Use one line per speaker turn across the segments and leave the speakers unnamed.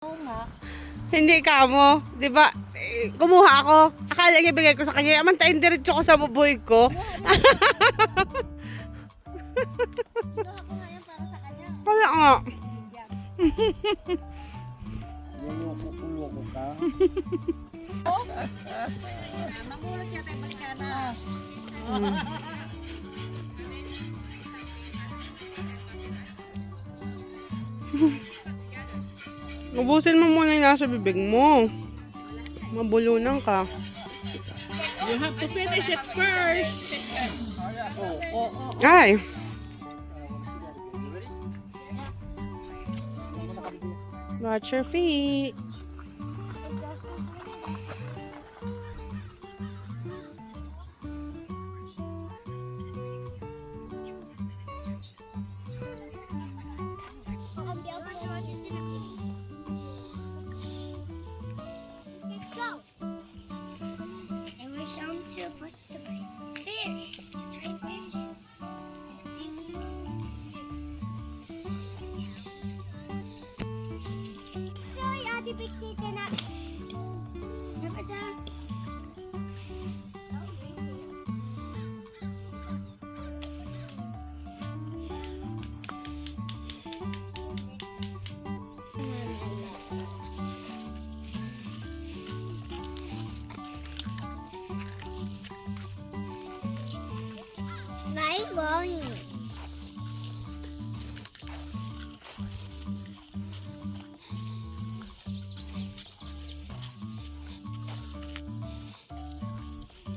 Oo nga.
Hindi ka mo. Di ba? Kumuha ako. Akala niya bigay ko sa kanya. Amantain diretso ko sa buboy ko.
Ginawa ko nga yan para sa kanya.
Kaya nga.
Loko ka.
Mangulot yata yung balikana.
Ubusin mo muna yung nasa bibig mo. Mabulunan ka.
You have to finish it first.
Ay. Watch your feet.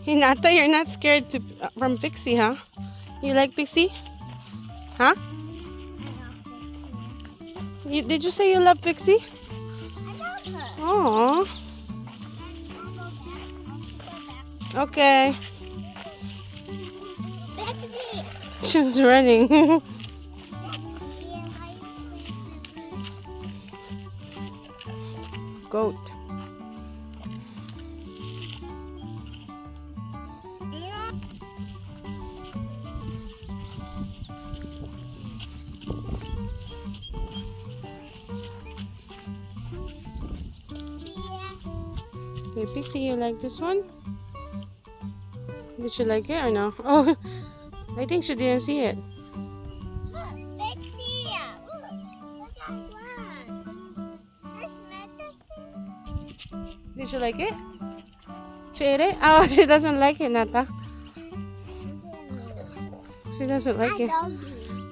Hinata, you're not scared from Pixie, huh? You like Pixie? Huh? Did you say you love Pixie? Oh. Okay. She was running. Goat. Hey, Pixie, you like this one? Did she like it or no? Oh, I think she didn't see it. Did she like it? She ate it? Oh, she doesn't like it, Nata. She doesn't like it.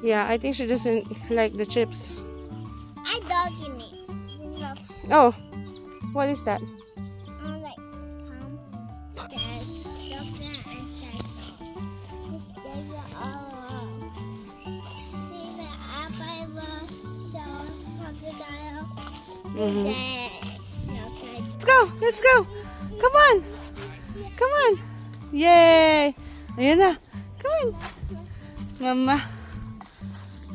Yeah, I think she doesn't like the chips.
I doggy me.
Oh, what is that?
Like
Mm-hmm. Let's go! Let's go! Come on! Come on! Yay! Ayan na! Come on! Mama!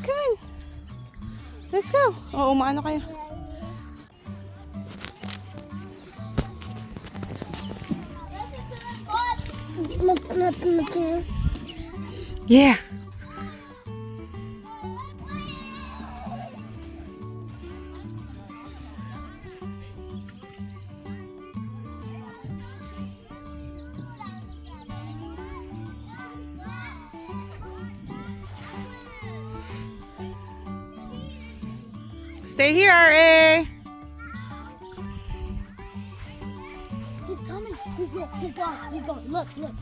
Come on! Let's go! Oo, umaano kayo? Yeah! Stay here, R.A.
he's coming. He's here. He's gone. He's gone. Look, look.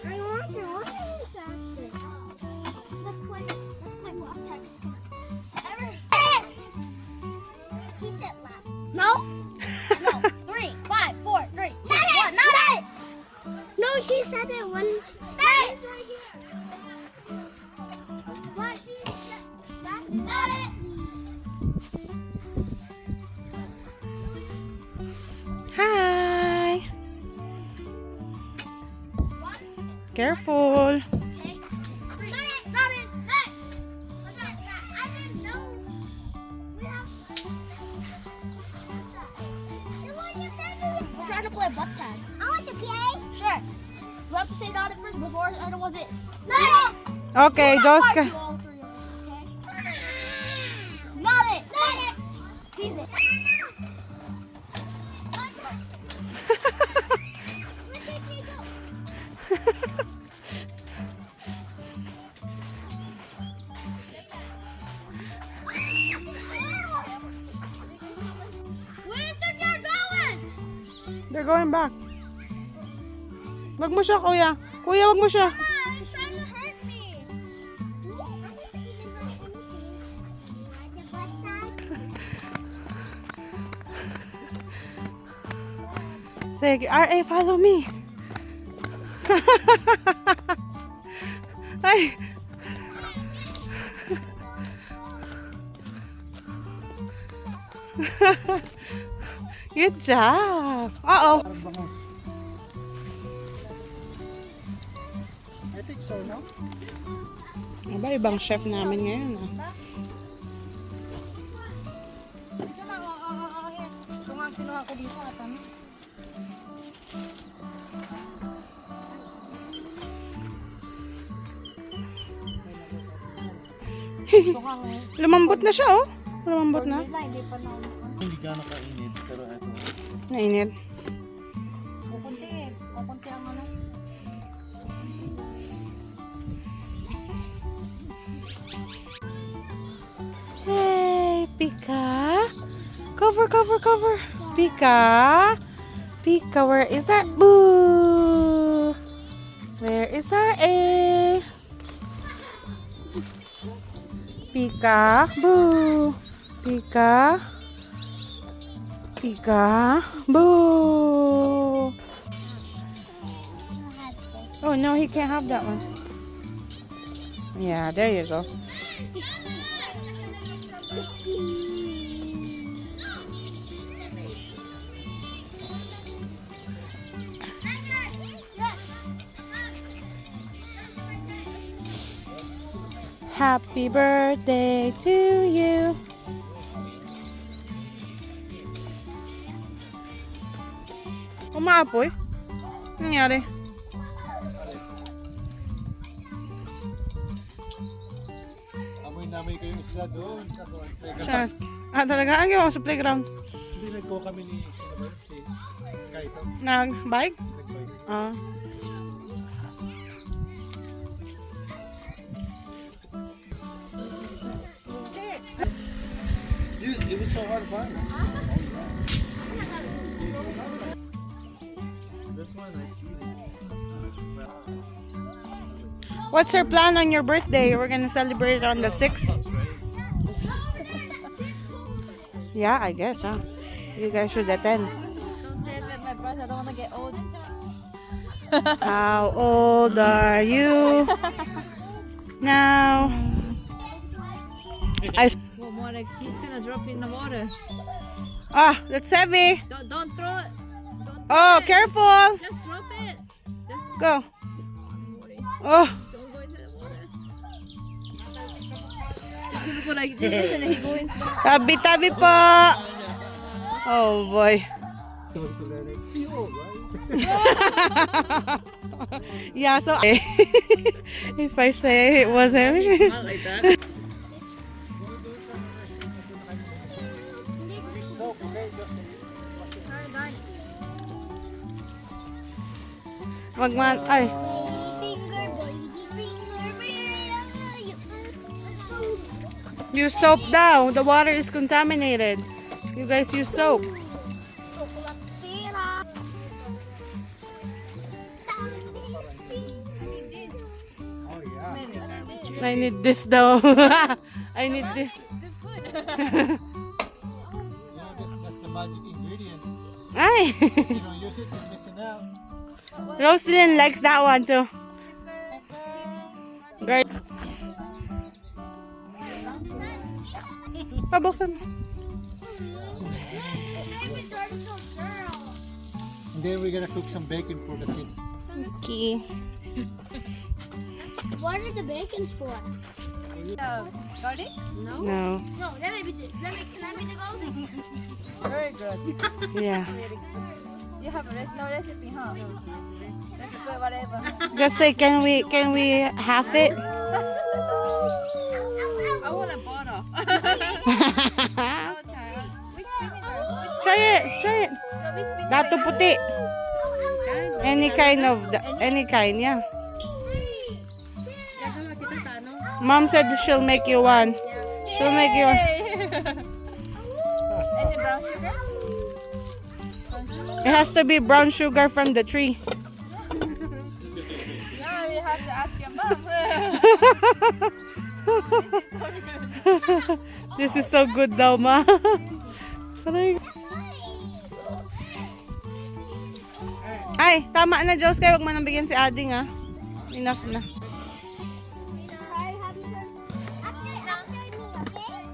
I want to actually. Let's play block text. He said last. No? No. 3, 5, 4, 3, 2, 1. Not it! No, she said it when right here. What she said last. Not it!
Hi! Careful!
We're trying to play butt tag. I want to play. Sure. You have to say not at first before I know was it. No!
Okay, Joska.
All three of us, okay? squeeze it. Where do they going?
They're going back. Wag mo siya, kuya. Kuya, wag mo siya.
Mama, he's trying to hurt me.
Sige, R.A., follow me. Ay. Good job. Uh-oh.
I think so, no?
Aba, ibang chef namin ngayon. Ah.
Ito na, yan. Ito nga ang kinuha ko dito, at ano? Ito nga ngayon.
Lumambot na siya, oh. Lumambot na.
Hindi pa na.
Hindi ka nakainit, pero ito.
Nainit.
Kukunti eh. Kukunti ang ano.
Hey, Pika. Cover, cover, cover. Pika. Pika, where is our boo? Where is our A? Pika, boo. Pika. Pika, boo. Oh no, he can't have that one. Yeah, there you go. Happy birthday to you. Umaapoy? Ano nangyari?
Amoy-namoy kayo isla doon sa playground.
Saan? Ah, talaga? Ang ginawa mo sa playground?
Hindi nag-go kami ni si Kaito.
Nag-bike?
Nag-bike.
Ah.
Dude, it was so hard fun. This one I cheated.
What's our plan on your birthday? We're gonna celebrate on the 6th? Yeah, I guess, huh? You guys should attend.
Don't say it at my birthday. I don't want to get old.
How old are you now?
Well, more like he's gonna drop in the water.
Ah, that's heavy.
Don't throw it.
Oh, careful.
Just drop it. Just
Go.
worry.
Oh,
Don't go into the water. He's gonna go like this and then he go into the water.
tabi-tabi po. Oh boy.
You alright?
Yeah, so if I say it was him.
Not like that.
Soap, okay?
Magman, ay.
Finger, baby, finger.
Use soap daw. The water is contaminated. You guys use soap.
Oh yeah.
I need this daw. I need this.
You know, that's the magic ingredients.
Ay.
If you don't use it, you're missing out.
Roslyn likes that one too. Great. Pabuksan mo.
And then we're gonna cook some bacon for the kids.
Okay.
What are the bacons for?
Garlic?
No.
No, can I be the golden?
Very good.
Yeah.
Really good. You have no recipe, huh? Recipe, whatever.
Just say, can we have it?
I want a bottle. I'll try. We
Try it.
No, which video?
Dato puti. Any kind, yeah. Mom said she'll make you one. She'll make you one.
And the brown sugar?
It has to be brown sugar from the tree.
Now you have to ask your mom.
This is so good daw, ma. Aray. Ay, tama na, Diyos. Kaya huwag mo nang bigyan si Ading, ha. Enough na.
Try having her after me, okay?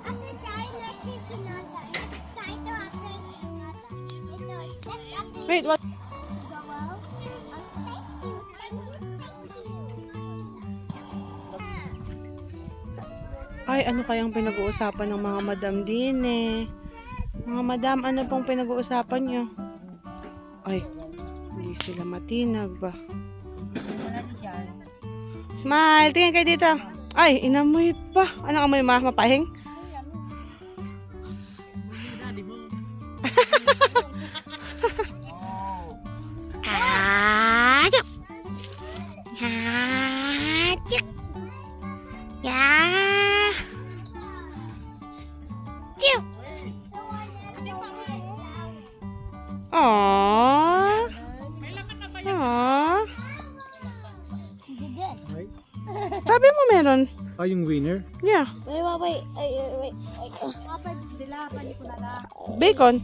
After trying, let's see Sinata. Let's try to after Sinata. Let's after
Wait, what?
Joel.
Ay, ano kayang pinag-uusapan ng mga madam din, eh? Mga madam, ano pong pinag-uusapan niyo? Ay, hindi sila matinag ba? Smile! Tingin kayo dito. Ay, inamoy pa. Anong amoy, ma? Mapahing? Aww. Aww.
Did this.
Sabi mo meron.
Ah, yung winner?
Yeah.
Wait.
Bacon.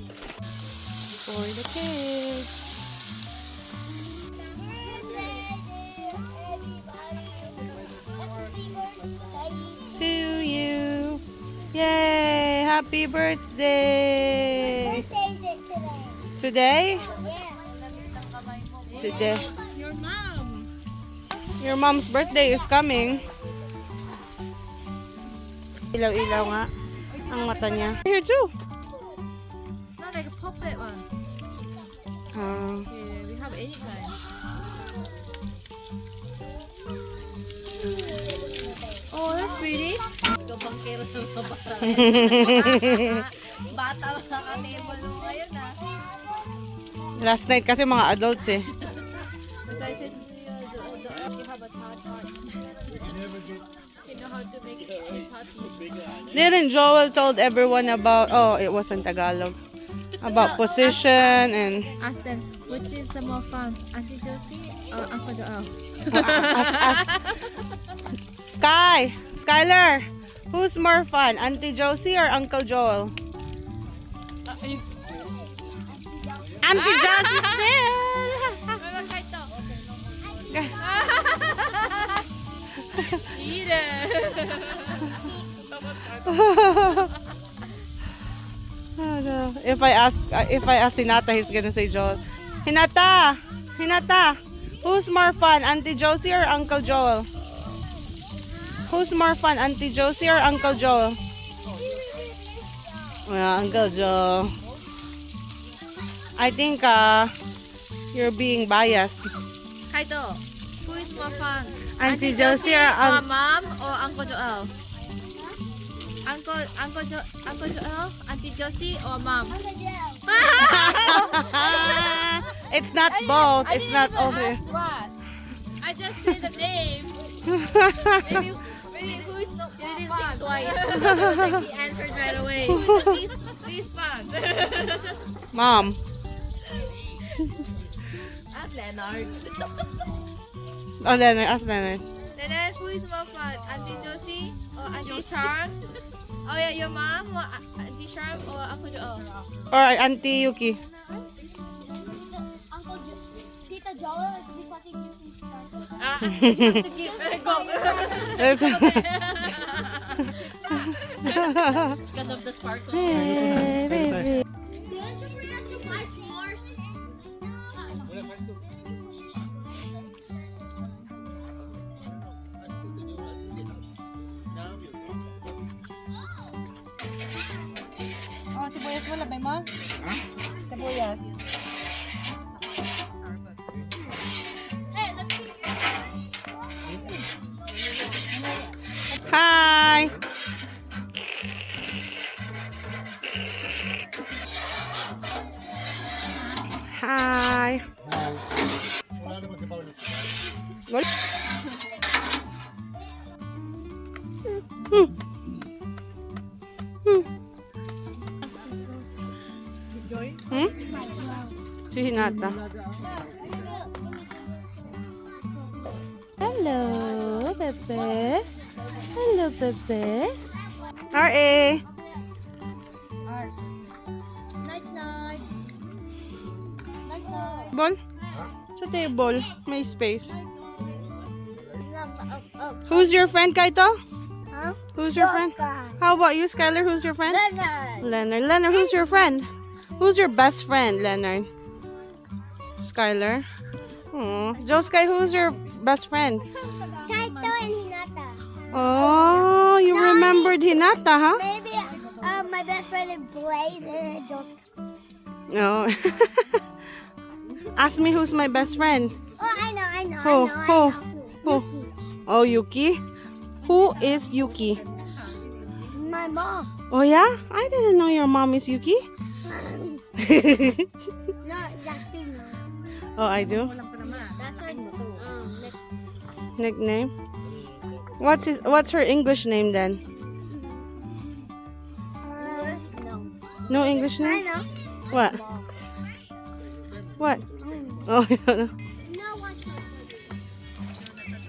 For the kids. To you. Yay! Happy birthday! Today? Today. Your mom's birthday is coming. Ilaw-ilaw nga ang mata niya. Here too.
Not like a puppet one. Yeah, we have any kind. Oh, that's pretty. Bata sa ka-table mo ngayon ah.
Last night kasi mga adults eh.
As I said, you have a cha-cha. You know how to make it hot.
Didn't Joel told everyone about, oh, it was in Tagalog, about position and
Ask them, which is the more fun, Auntie Josie or Uncle Joel?
Skylar, who's more fun, Auntie Josie or Uncle Joel? Auntie Josie still.
Wala kahit to. Cheater.
Oh, no. If I ask Hinata, he's gonna say Joel. Hinata, who's more fun, Auntie Josie or Uncle Joel? Who's more fun, Auntie Josie or Uncle Joel? Well, Uncle Joel. I think you're being biased.
Kaito, who is more fun?
Auntie Josie or
Mom or Uncle Joel? Uncle Joel, Auntie Josie or Mom?
It's not both. It's not all three.
What? I just said the name. Maybe who is not more fun? Twice. He answered right away. Who is the least fun?
Mom.
Ask Leonard.
Oh, Leonard. Ask Leonard.
Leonard, who is more fun? Auntie Josie or Auntie Charm? Oh yeah, your mom or Auntie Charm or Uncle Joel?
Or Auntie Yuki.
Tita Joel is because he gives me stars.
You have to keep
Because
of the sparkle.
baby.
Don't you forget to buy s'mores?
Oh, sibuyas mo, labay mo? Sibuyas.
Hey, let's see.
Hi! Hmm? Si Hinata. Hello, Pepe. Hello, Pepe. R.A.
Night-night. Night-night.
Ball? Sa table. May space. Who's your friend, Kaito?
Huh?
Who's your friend? How about you, Skylar? Who's your friend? Leonard. Leonard, who's your friend? Who's your best friend, Leonard? Skylar. Oh, Joe Sky, who's your best friend?
Kaito and Hinata.
Oh, you remembered Hinata, huh?
Maybe my best friend is Blaze and just.
No. Ask me who's my best friend.
Oh, I know.
Who? Who? Oh, Yuki. Who is Yuki?
My mom.
Oh yeah? I didn't know your mom is Yuki.
No, that's you know.
Oh, I do.
That's why
Nickname? What's her English name then?
No.
No English
I
name?
know.
What? What? Oh, I don't know.
No, what's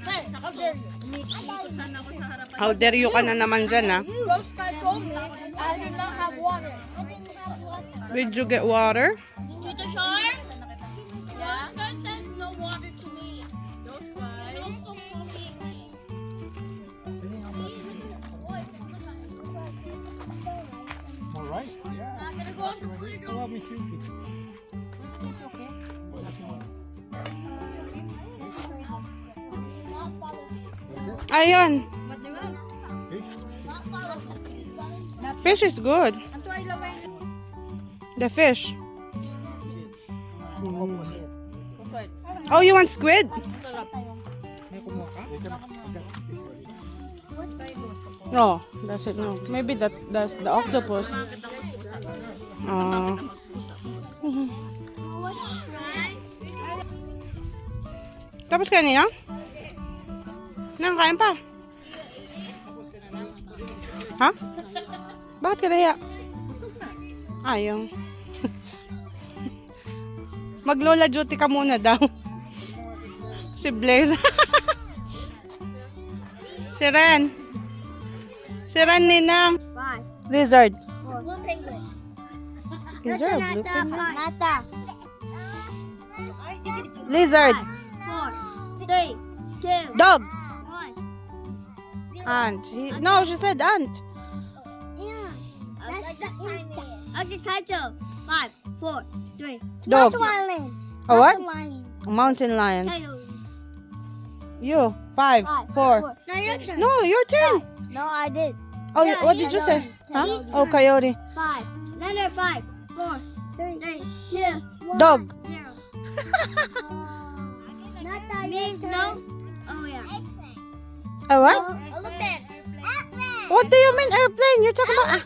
Hey, how dare you?
How dare you ka na naman dyan, ha?
Ghost guy told me I did not have water.
Did you get water?
To the shore? Yeah. Ghost guy said no water to me. Ghost guy. Also calling me.
More rice? Yeah.
I'm gonna go on the playground.
Allow me sushi.
Ayun.
Fish?
Fish is good. The fish. Oh, you want squid?
May kumuha ka?
No, that's it. No, maybe that's the octopus. Tapos kanina? Nang kain pa? Ha? Bakit ka nahiya? Ayaw. Mag-lola duty ka muna daw. Si Blaze. Si Ren. Si Ren, Ninang.
Five.
Lizard.
Blue penguin.
Is there a blue penguin?
Nata.
Lizard.
4, 3, 2,
Dog.
1.
Ant. No, she said ant.
Yeah. That's the insect. Okay, Kaito. 5, 4, 3.
Dog.
Lion.
A what?
Lion.
A mountain lion.
Kaito.
You. 5, 4.
No, your turn.
No, your turn.
No, I did.
Oh,
Yeah,
what did you say? Huh? Oh, coyote.
5. Another 5, 4, 3, 2, 1.
Dog.
0. Not that means no. Oh yeah.
A what?
Elephant.
What do you mean airplane? You're talking about...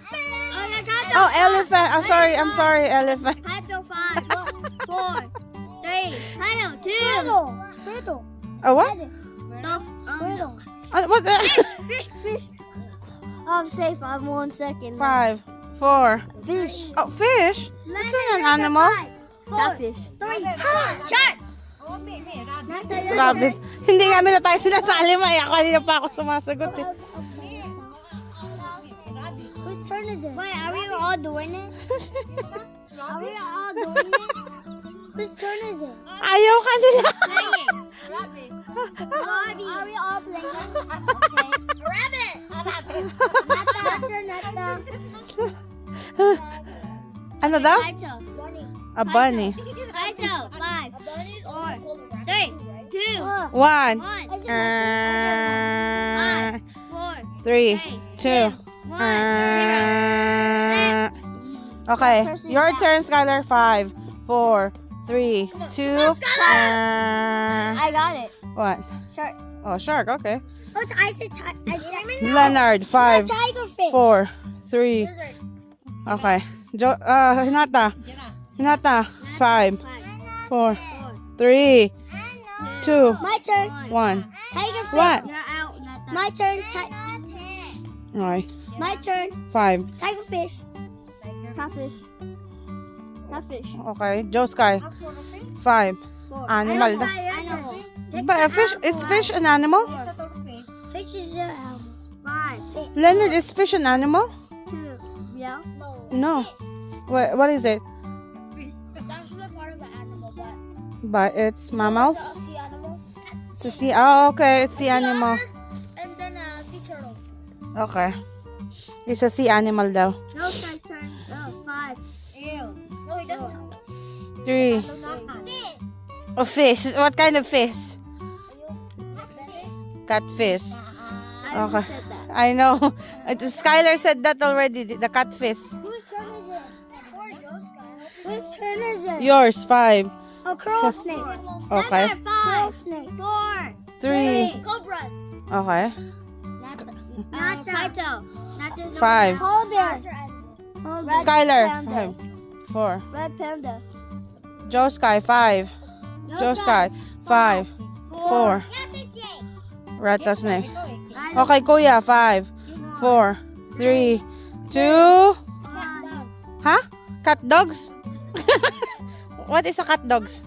Oh, elephant. I'm sorry, elephant.
Kaito 5, 4, 3. Kaito 2. Squirtle.
A what?
Squirtle.
What the...
Fish. I'm safe. I'm 1 second.
5, 4.
Fish.
Oh, fish? That's not an animal.
Catfish. 3. Shark.
Rabbit. Hindi nga nila tayo sinasali. Maya, kanina pa ako sumasagot eh.
Whose turn is it? Wait, are we all doing it? Are we all doing it? Whose turn is it?
Ayaw kanila.
Are we all playing it? Okay. Rabbit. Nata.
Ano daw?
Kaito.
A bunny.
Kaito. 5, 4, 3, 2,
1.
1. 4,
3, 2.
1.
Okay, your turn, Skylar. 5, 4, 3, 2.
I got it.
What?
Shark.
Oh, shark. Okay.
Oh, I said tiger.
Leonard. 5,
Tiger fish.
4, 3. Okay. Hinata. Hinata. 5, 4, 3, 2,
My turn.
1.
Tiger fish.
What?
You're out. My turn.
Okay.
My turn.
5.
Tigerfish. Catfish. Catfish.
Okay. Joe Sky. 5. Animal.
Animal.
But a fish, is fish an animal?
Fish is a 5. Fish.
Leonard, is fish an animal?
2. Yeah.
No. What is it?
It's actually part of the animal,
But it's mammals?
a sea animal.
It's a sea. Oh, okay. It's sea animal.
And then a sea turtle.
Okay. It's a sea animal daw.
No, guy's turn. 5. Ew. No, he doesn't.
3. A fish. What kind of fish? Catfish.
I
Okay.
said that.
I know. Skylar said that already. The catfish.
Whose turn is it? Whose turn is it?
Yours. 5.
A crow snake.
Okay.
5. Snake. 4.
3.
Cobras.
Okay.
Not Python.
5.
Polar bear.
Skylar.
Panda.
5. 4.
Red panda.
Joe Sky. 5. Joe Sky. 5. 4. Rattlesnake. Okay, Kuya. 5. 4. 3. 2. Huh? Cat dogs? What is a cat dogs?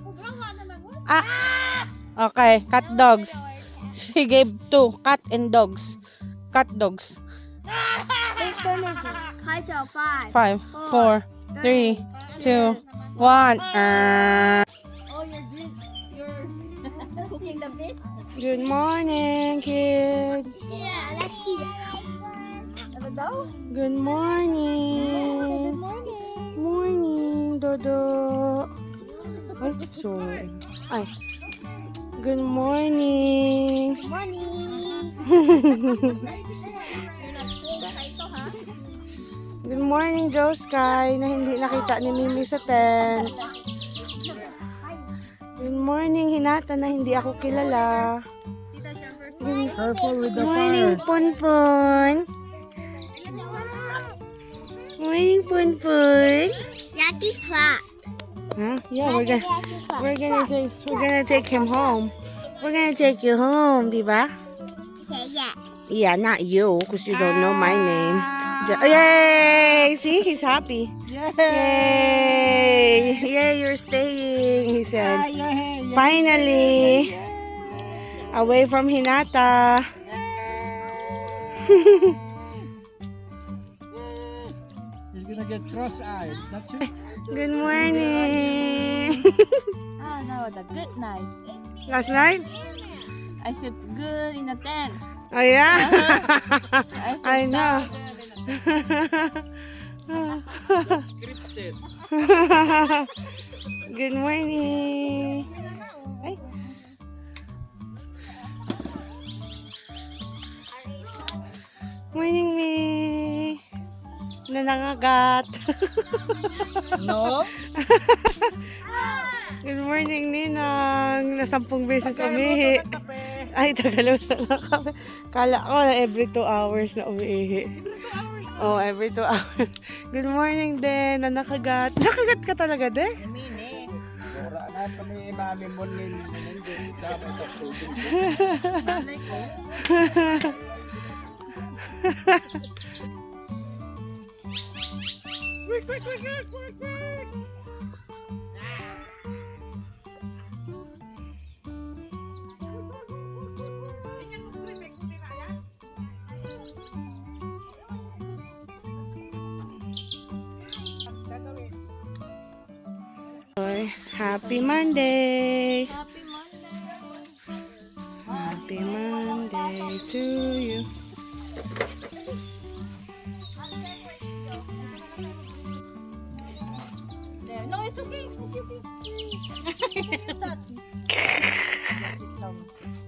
Ah. Okay, cat dogs. She gave 2. Cat and dogs. Cat dogs.
Whose turn is it? Kaito. 5.
5. 4. 3. 2. 1.
Oh, you're cooking the fish?
Good morning, kids.
Yeah, let's eat it.
Good morning. Morning, Dodo. Ay, sorry. Ay. Good morning.
Morning.
Good morning, Joe Sky, na hindi nakita ni Mimi sa tent. Good morning, Hinata, na hindi ako kilala.
Careful with the
Good morning,
fire.
Punpun. Morning, Punpun.
Yucky clap.
Huh? Yeah, we're gonna take him home. We're gonna take you home, diba?
Say yes.
Yeah, not you, because you don't know my name. Yay! See, he's happy. Yay! Yay, you're staying, he said. Finally! Away from Hinata.
He's gonna get cross-eyed. Not you.
Good morning.
Ah, no, the good night.
Last night?
I slept good in the tent.
Oh, yeah?
slept
I know.
Scripted.
Good morning. Ay. Morning, me. Nanangagat.
No?
Good morning, Ninang. Na 10 beses umihi. Ay, tagaluto na kami. Kala ko na every 2 hours na umiihi. Oh, every 2 hours. Good morning, din. Nanakagat. Nakagat ka talaga, de?
Ora na pa ni Mami mo nin. Dapat ito tubig.
Happy Monday.
Happy Monday.
Happy Monday to you.
There. No, it's okay. It's okay.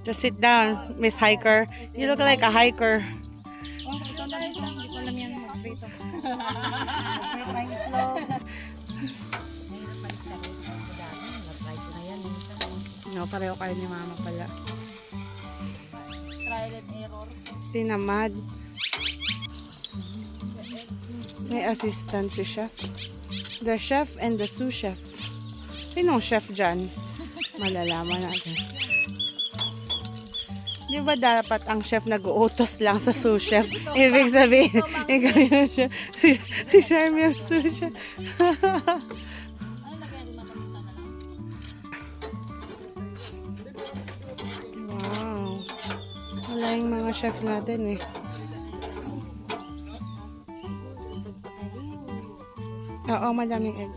Just sit down, Miss Hiker. You look like a hiker.
Oh, ito na rin. Hindi ko alam yan. Prito.
No, pareho kayo ni Mama pala.
Trial and error.
Tinamad. May assistant si chef. The chef and the sous chef. Sinong chef dyan? Malalaman natin. Di ba dapat ang chef nag-uutos lang sa sous chef? Ibig sabihin, ikaw yung chef. Si Charmy yung sous chef. Wow. Wala yung mga chef natin eh. Oo, madaming egg.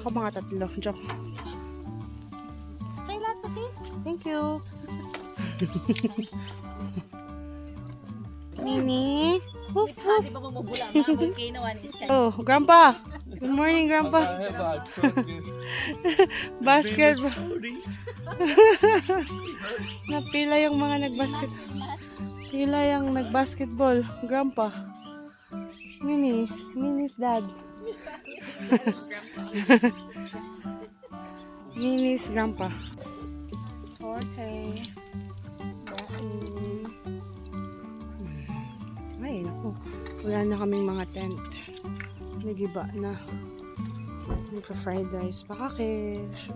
Ako mga 3. Joke.
Say lahat po, sis.
Thank you. Mini. Woof, woof.
Di ba mamubula? Mga volcano one is kind.
Oh, Grandpa. Good morning, Grandpa. Basketball. Napila yung mga nagbasket. Pila yung nagbasketball. Grandpa. Mini's dad. Mini's grandpa. Forte. Ay, naku. Wala na kaming mga tent. Nagiba na. Nagpa-fried rice pa kakish.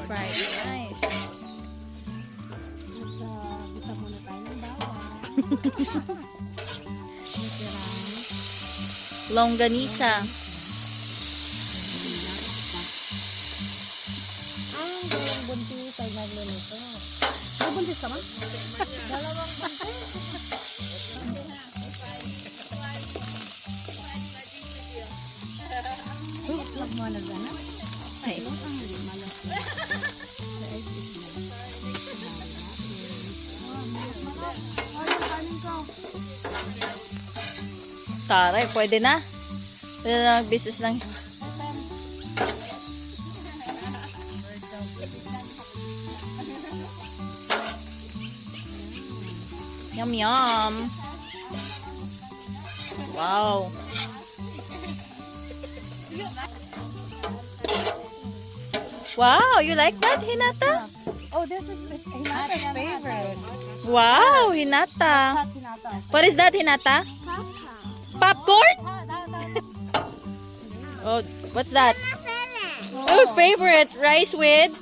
Fried rice.
Bisa muna tayo ng bawang.
Longganisa.
Ang dalawang buntis ay nagluluto. May buntis ka ba? Dalawang buntis. Huwag mo na gana.
Ay. Taray, pwede na. Pwede na mag-business lang. Yum, yum. Wow. Wow, you like that, Hinata?
Oh, this is Hinata's favorite.
Wow, Hinata. What is that, Hinata? Popcorn? Oh, what's that? Oh, favorite. Rice with?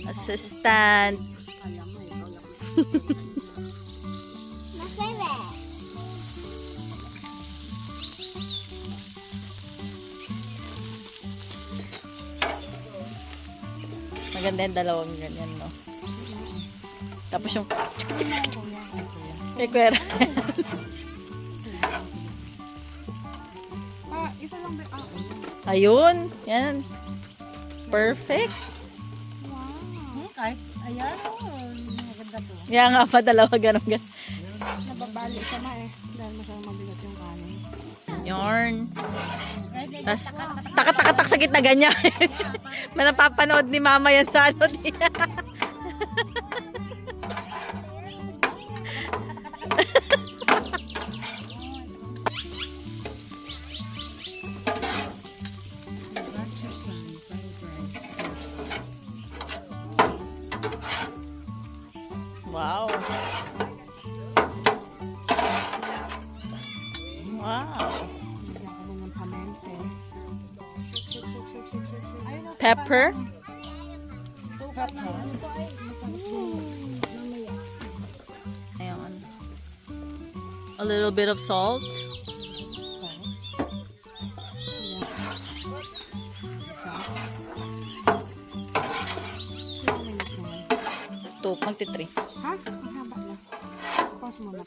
Assistant.
My favorite.
Maganda yung dalawang ganyan, no? Tapos yung... Kay Kuya.
Isa lang ba?
Ayun. Yan. Perfect.
Kahit, ayan, maganda to.
Kaya nga pa dalawa ganun.
Nababali siya na eh. Dahil masyadong mabigat yung kanin.
Yarn. Tapos, takat-takatak sa gitna ganyan. May napapanood ni mama yan sa ano niya. Wow. Wow. Pepper. Ayan. A little bit of salt. Magti-3.
Ha? Ang haba na. Pause mo na.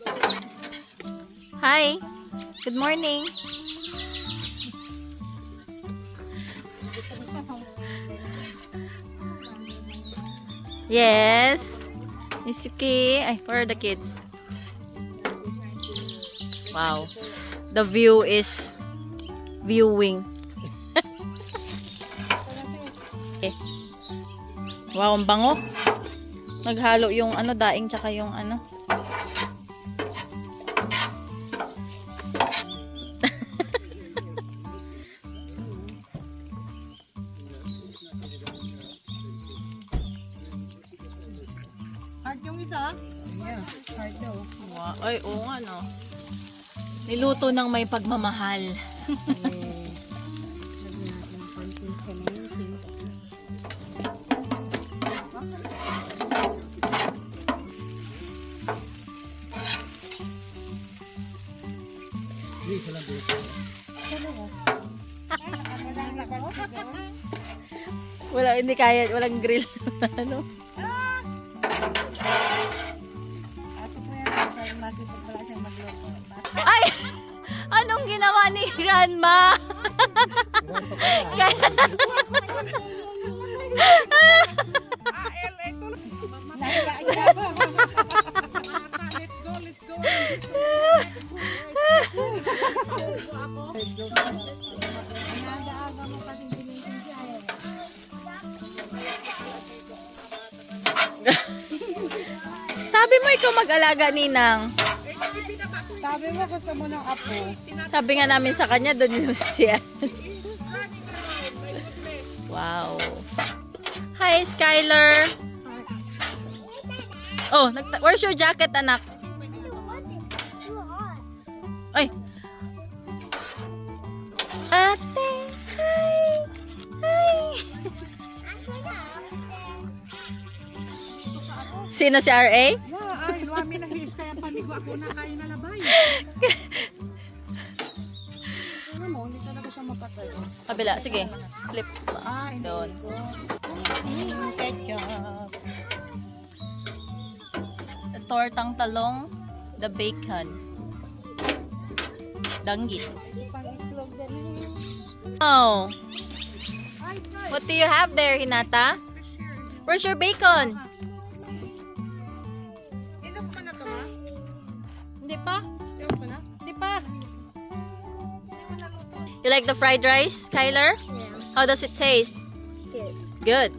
Hi. Good morning. Yes. Nisuki. Ay, where are the kids? Wow. The view is viewing. Okay. Wow, ang bango. Naghalo yung ano, daing tsaka yung ano.
Heart yung isa? Yeah, heart daw.
Wow. Ay, oo nga no.
Niluto ng may pagmamahal. Wala, hindi kaya, walang grill. Ano? Ay! Anong ginawa ni Grandma? Sabi mo ikaw mag-alaga, Ninang.
Sabi mo gusto mo ng apo.
Sabi nga namin sa kanya, doon yung siya. Wow. Hi, Skylar. Oh, where's your jacket, anak? Ay. Ate, hi. Hi. Sino si R.A.?
Ay, luwami na his kaya panigo ako na kain na labay. Ano mo, hindi talaga siya mapatay.
Kabila, sige. Flip.
Ah, hindi
Doon.
ko.
Ketchup. The tortang talong, the bacon. Danggit. Oh. What do you have there, Hinata? Where's your bacon?
Enough ka na to, ma?
Hindi pa.
Enough ka na?
Hindi pa. You like the fried rice, Skylar?
Yeah.
How does it taste?
Good.
Good.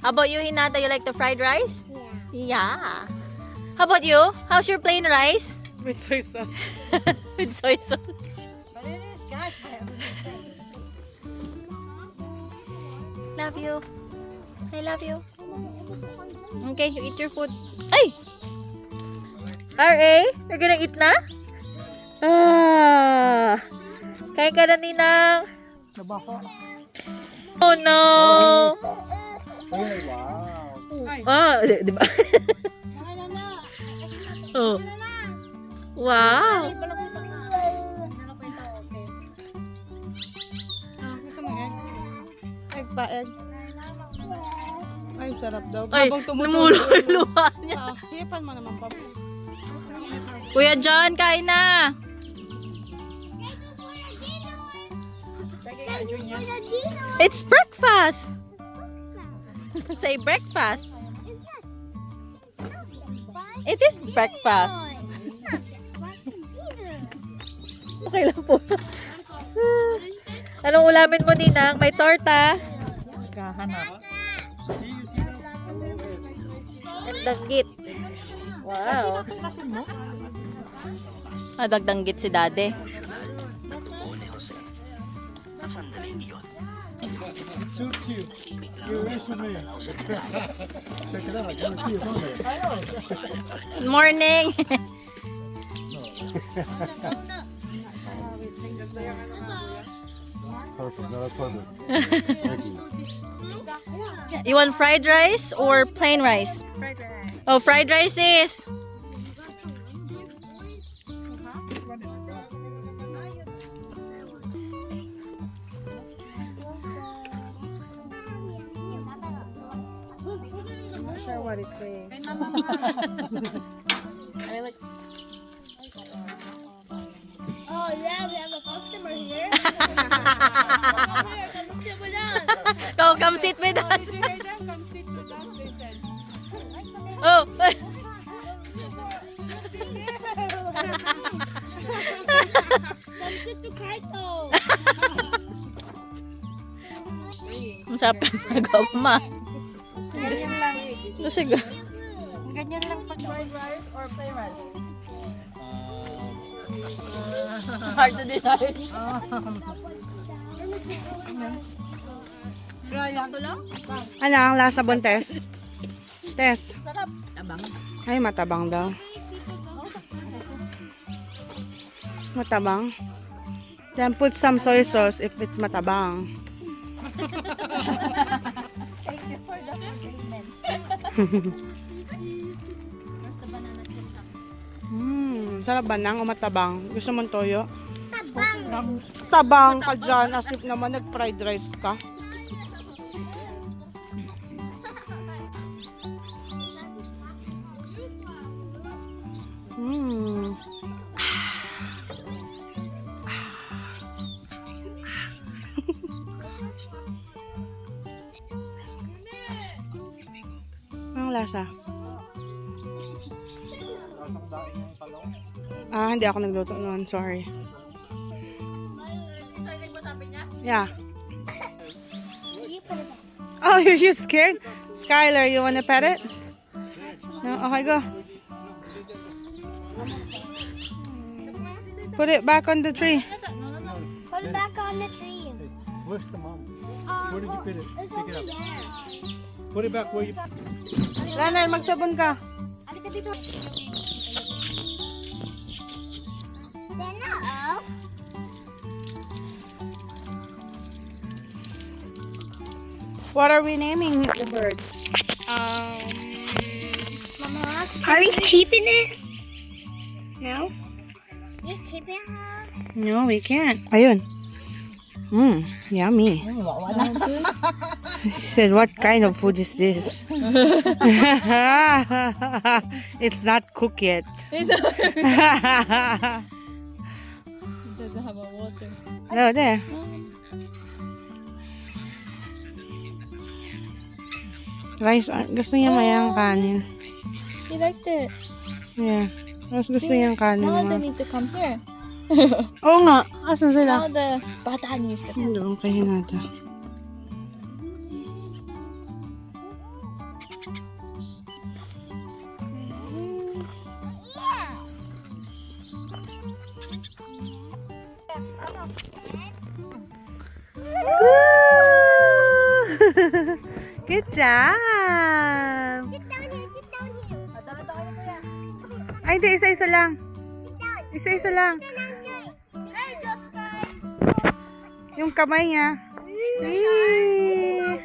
How about you, Hinata? You like the fried rice?
Yeah.
Yeah. How about you? How's your plain rice?
With soy sauce.
With soy sauce.
But it is God.
Love you. I love you. Okay, you eat your food. Ay! R.A., you're gonna eat na? Ah! Kain ka na, Ninang.
Nabako.
Oh, no!
Ay, wow.
Ah, di ba? Oh. Wow!
Ah, gusto mo egg? Egg pa, egg. Ay, sarap daw.
Ay,
Habang tumutulog.
namulog yung luha niya.
Ah, hipan mo naman, Papa.
Kuya John, kain na! It's breakfast! Say breakfast. It is breakfast. Okay lang po. Anong ulamin mo, Ninang? May torta. Kahanap. At danggit. Wow. Ah, dagdanggit si Dade.
It suits you. You wish me. Check it out. Give it to you, don't
Good morning.
Perfect. No, that's perfect. Thank you.
You want fried rice or plain rice?
Fried rice.
Oh, fried rice is.
I'm not sure what it is.
Oh yeah, we have a customer here. Come sit with us.
Go, come sit with us.
Did you hear them? Come sit with us, they said.
Oh.
Come sit to Kaito.
Ang sarap nag-uma.
Ganyan lang.
Sige.
Ganyan lang pag fried rice or plain rice.
Hard to decide.
Ano ang lasa bon, Tess? Tess.
Sarap. Tabang.
Ay, matabang daw. Matabang. Then put some soy sauce if it's matabang.
Thank you for the compliment.
Sarap ba nang o matabang? Gusto mong toyo?
Tabang.
Tabang ka dyan, as if naman nag-fried rice ka. Anong lasa?
Lasang daing yung talong.
Hindi ako nagluto noon. Sorry. Yeah.
You put it back.
Oh, you're you scared? Skylar, you wanna pet it? No? Okay, go. Put it back on the tree.
Put it back on the tree.
Where's the mom? Where did you put it?
It's
Pick it
over
up.
there.
Put it back where you...
Leonard, magsabon ka.
Halika dito.
Then
What are we naming the bird?
Mama,
are we keeping it?
No?
You keeping it?
No, we can't. Ayun. Yummy. She said, what kind of food is this? It's not cooked yet.
It doesn't have a water.
No, there. Rice, gusto niya mayang kanin.
He liked it.
Yeah. Mas gusto niyang kanin.
Now they
Ma.
need to come here.
Oo nga. Asan
Now
sila?
the bata needs to come.
Doon kay Hinata. Good job!
Sit down here, sit down here.
Ay, hindi. Isa-isa lang.
Sit down.
Isa-isa lang.
Sit down here. Hey, Justin.
Yung kamay niya. Eee.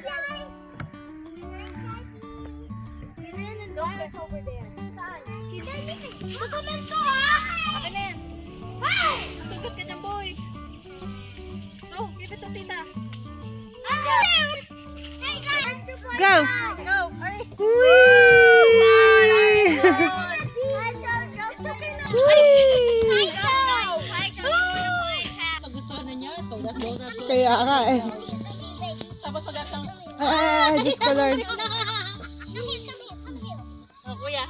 Over there. Susunod ko, ha?
akin na yan.
Hey!
Sugot ka dyan, boy. Oh, give it to tita.
Hey, guys.
Go!
Go, Aris.
Whee! Kaya ka eh.
Tapos magatang.
Discolored.
Oh, kuya.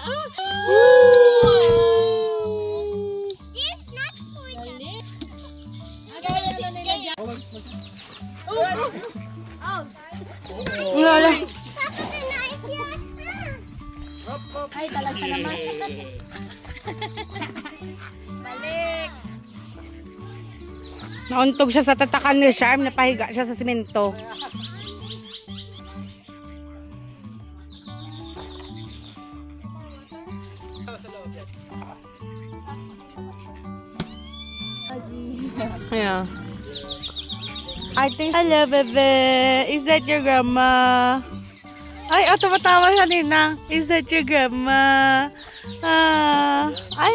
Lola.
Ay, talag pa naman. Balik.
Nauntog siya sa tatakan ni Charm, napahiga siya sa simento. Yeah. I think hello, bebe. Is that your grandma? Ay, tumatawa siya nina. Is that your grandma? Ay.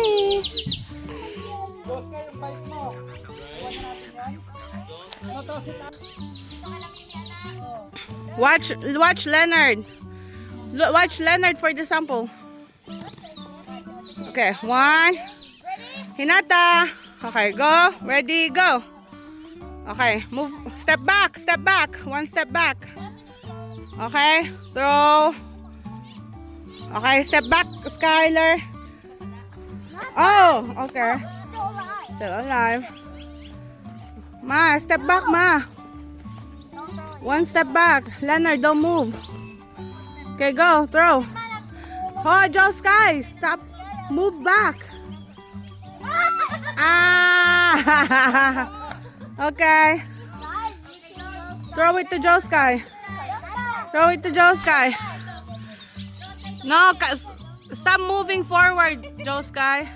Oscar, yung bike mo. Iwan na natin yan. Ano to, sit down.
Watch Leonard. Watch Leonard for the sample. Okay, 1. Hinata. Okay, go. Ready, go. Okay, move. Step back. Step back. 1 step back. Okay, throw. Okay, step back, Skylar. Oh, okay. Still alive. Ma, step back, Ma. 1 step back. Leonard, don't move. Okay, go. Throw. Oh, Joe Sky. Stop. Move back. Ah. Okay. Throw it to Joe Sky. Throw it to Joe Sky. No, stop moving forward, Joe Sky.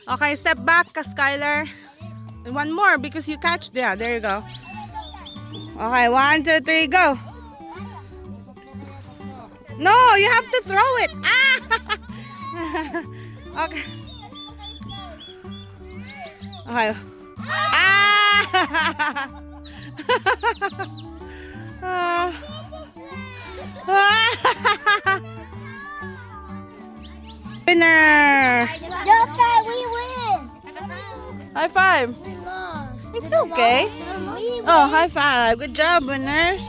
Okay, step back, Skylar. One more because you catch. Yeah, there you go. Okay, 1, 2, 3, go. No, you have to throw it. Ah! Okay. Okay. Ah! Winner!
Just that we win.
High five.
We lost.
It's okay.
We
Oh, high five. Good job, winners.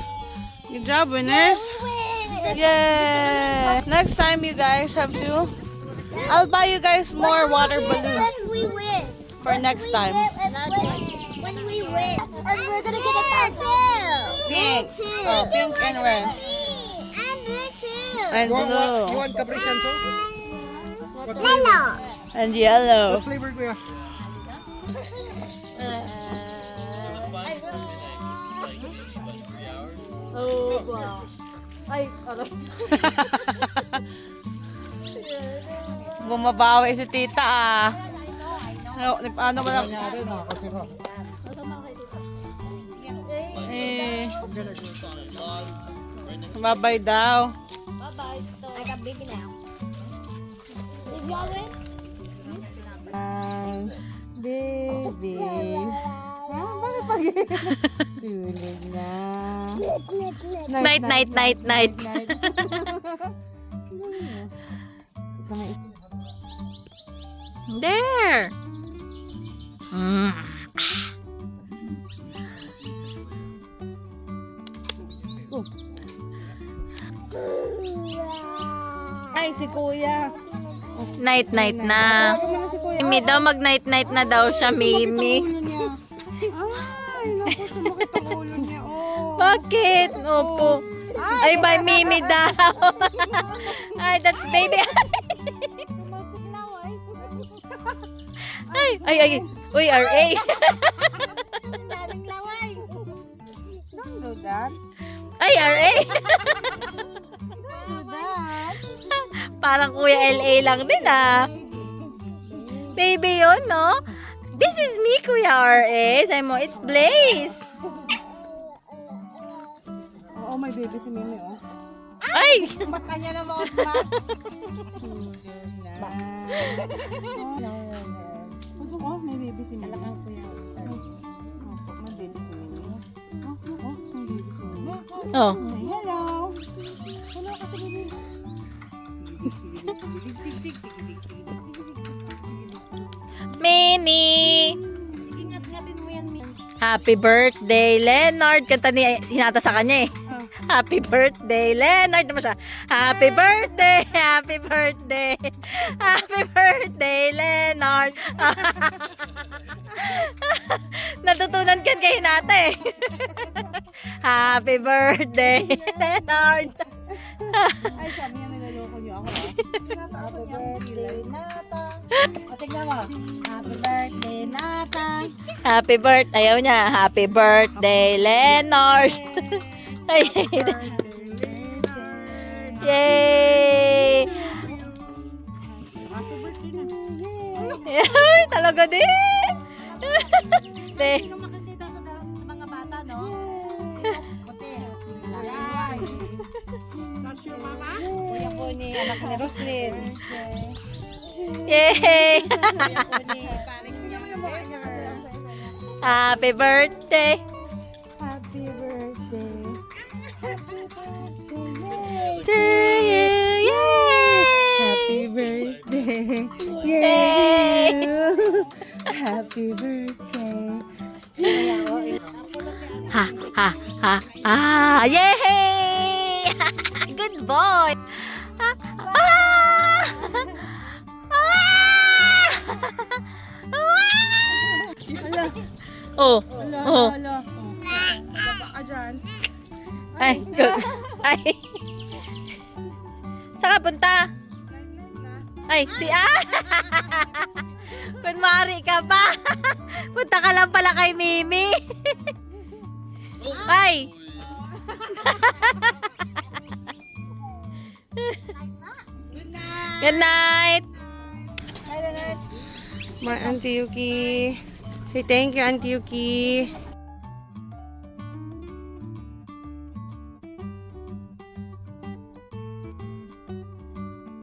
Good job, winners.
win.
Yay! Next time you guys have to, I'll buy you guys more water balloons
When we win.
for next time.
When we win. And we're gonna get a pencil.
Pink. Oh, pink and red.
And blue too.
And
You
blue.
want Capri Sun, so?
Yellow.
And yellow.
What flavor, kuya?
Bumabawi si tita ah. Ano ba lang?
Kanya rin, kasi ha.
Eh. Babay daw.
I got baby now. Did y'all win?
Baby. Bakit pag tulog na.
Night, night, night, night. There. Mm.
Ay, si kuya.
Night, night na. Mimi daw, mag-night, night na daw siya, Mimi.
Ay, naku, sumakit ang ulo niya. Oh.
Bakit? Opo. Ay, by Mimi daw. Ay, that's baby. Ay, ay, ay. Uy, RA.
Daming laway.
Don't do that.
Ay, RA.
Do that.
Parang Kuya LA lang din ah. Baby yun, no? This is me, Kuya RA. Sabi mo, it's Blaze.
Oo, may baby si Mimi, oh.
Ay!
Baka niya na maot ba? Oh, may baby si Mimi. Alakang kuya. May baby si Mimi. Oh, may baby si Mimi.
Oh.
Say hello. Hello kasi baby.
Minnie!
Ingat-ngatin mo yan, Mimi.
Happy birthday, Leonard. Kanta ni Sinata sa kanya eh. Happy birthday, Leonard. Naman siya. Happy birthday, happy birthday. Happy birthday, Leonard. Natutunan kan kay Hinata eh. Happy birthday, Leonard.
Ay, sabi niya nilaloko niyo ako. Happy birthday, Nata. O, tignan mo. Happy birthday, Nata.
Happy birthday. Ayaw niya. Happy birthday, Leonard. Ay, yay!
Happy birthday na.
Ay, talaga din. De.
Hindi makikita sa mga bata, no? Puti. That's your mama? Kuya po ni anak ni Roslyn.
Yay!
Kuya po ni paring niya mo yung mukha niya.
Happy birthday.
Happy birthday.
To you. Yay!
Happy birthday.
Yay!
Happy birthday.
Ha, ha, ha, ah, yay! Good boy. Ah, ah!
Hala.
Oh,
Hala.
oh.
Hala. Baba ka dyan.
Ay, good. Ay. Saan ka punta? Ay, si kunwari ka pa. Punta ka lang pala kay Mimi. Ay. Good night.
My Auntie Yuki. Say thank you, Auntie Yuki.